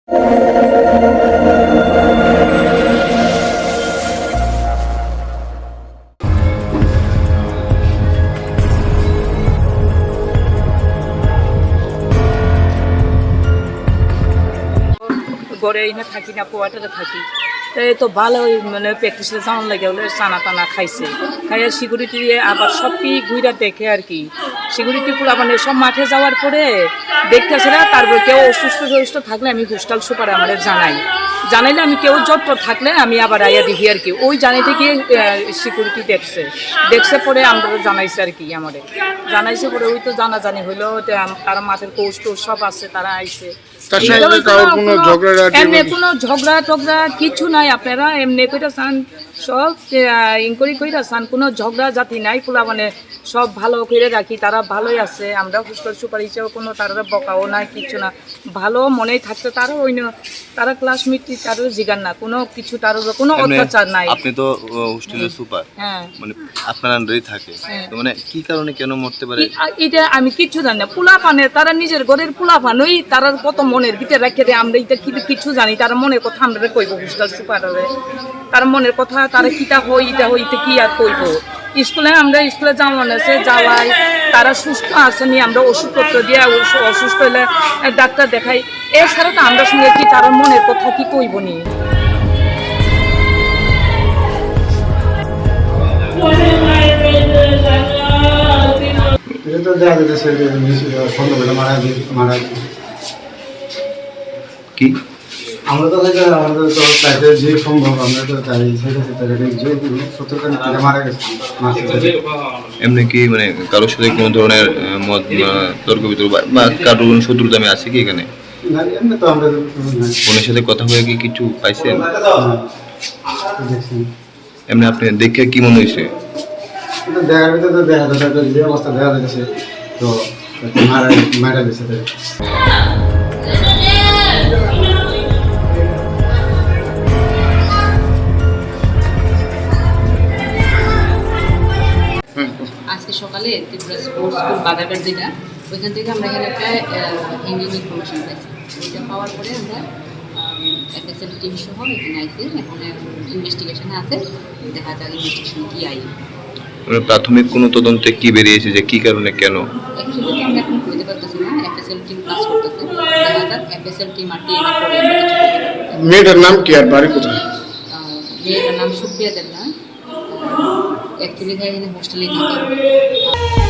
ঘরে এনে থাকি না, কোয়ার্টারে থাকি। এই তো ভালোই মানে প্র্যাকটিসে যাওয়ার লাগে হলে চানা টানা খাইছে, খাইয়া সিকিউরিটি আবার সবই ঘুরা দেখে আর কি। সিকিউরিটি পুরো মানে সব মাঠে যাওয়ার পরে দেখতেছে না, তারপর কেউ অসুস্থ থাকলে আমি হোস্টেল সুপারে আমাদের জানাইলে আমি কেউ জট থাকলে আমি আবার আইয়া দেখি আর কি। ওই জানাইতে গিয়ে সিকিউরিটি দেখছে পরে আমরা জানাইছে আর কি, আমাদের জানাইছে পরে ওই তো জানাজানি হইলো, তারা মাঠের কোচ টোচ সব আছে, তারা আইছে। এমনি কোনো ঝগড়া টগড়া কিছু নাই, আপনারা এমনি কইরা চান সব ইনকোয়ারি কইরা চান, কোনো ঝগড়া জাতি নাই, পোলা মানে সব ভালো করে রাখি, তারা ভালোই আছে। আমরা হোস্টেল সুপার হিসেবে কোনো তারা বকাও না, কিছু না, ভালো মনেই থাকতে তারা ওই তারা ক্লাসমেট তারও জিগান না, কোনো কিছু তার কোনো অত্যাচার নাই। আপনি তো হোস্টেলের সুপার, হ্যাঁ, মানে আপনার আন্ডারেই থাকে, তো মানে কি কারণে কেন মরতে পারে এটা আমি কিচ্ছু জানি না। পোলা পানে তারা নিজের ঘরের পোলা পানই তারা কত মনের ভিতরে রাখে দেয়, আমরা এটা কিছু জানি। তারা মনের কথা আমরা কইব হোস্টেল সুপারে, তার মনের কথা তারা কিটা এটা হইতে কি আর কইব। আমরা স্কুলে যাওয়ান আছে, যাওয়াই তারা সুস্থ আসেনি, আমরা ওষুধপত্র দিয়ে অসুস্থ হলে ডাক্তার দেখাই। এছাড়া তো আমরা সঙ্গে কি তার মনের কথা কি কইব নি। কি আমরা তো আমাদের তো চাইতে যে সম্ভব আমরা তো চাই যে সত্যতা মারা গেছে। এমনি কি মানে কারোর সাথে কোনো ধরনের মত তর্ক বিতর্ক বা কারোর কোনো শত্রুতা আমি আছে কি এখানে? এমনি তো আমরা বোনের সাথে কথা হয়ে কি কিছু পাইছেন? এমনি আপনি দেখে কি মনে হয়েছে? দেখার ভিতরে তো দেখা যাচ্ছে যে অবস্থা দেখা যাচ্ছে, তো মারা গেছে। আজকে সকালে ত্রিপুরা স্পোর্টস স্কুল বাদারঘাট যেটা, ওইখান থেকে আমরা এখানে একটা হ্যাঙ্গিং ইনফরমেশন পাইছি। ওইটা পাওয়ার পরে আমরা এফএসএল টিম সহ এখানে আইসি, এখন ইনভেস্টিগেশনে আছে, দেখা যাক ইনভেস্টিগেশনে কী আই। প্রাথমিক কোনো তদন্তে কি বেরিয়েছে যে কি কারণে কেন? অ্যাকচুয়ালি আমরা এখন বলতে পারতেছি না, এফএসএল টিম কাজ করতেছে, দেখা যাক এফএসএল টিম আর টিএম এর পরে আমরা কিছু বলতে পারবো। মেয়েটার নাম কি আর বাড়ি কোথায়? মেয়েটার নাম সুপ্রিয়া দেবনা, অ্যাকচুয়ালি এখানে হোস্টেলেই থাকে।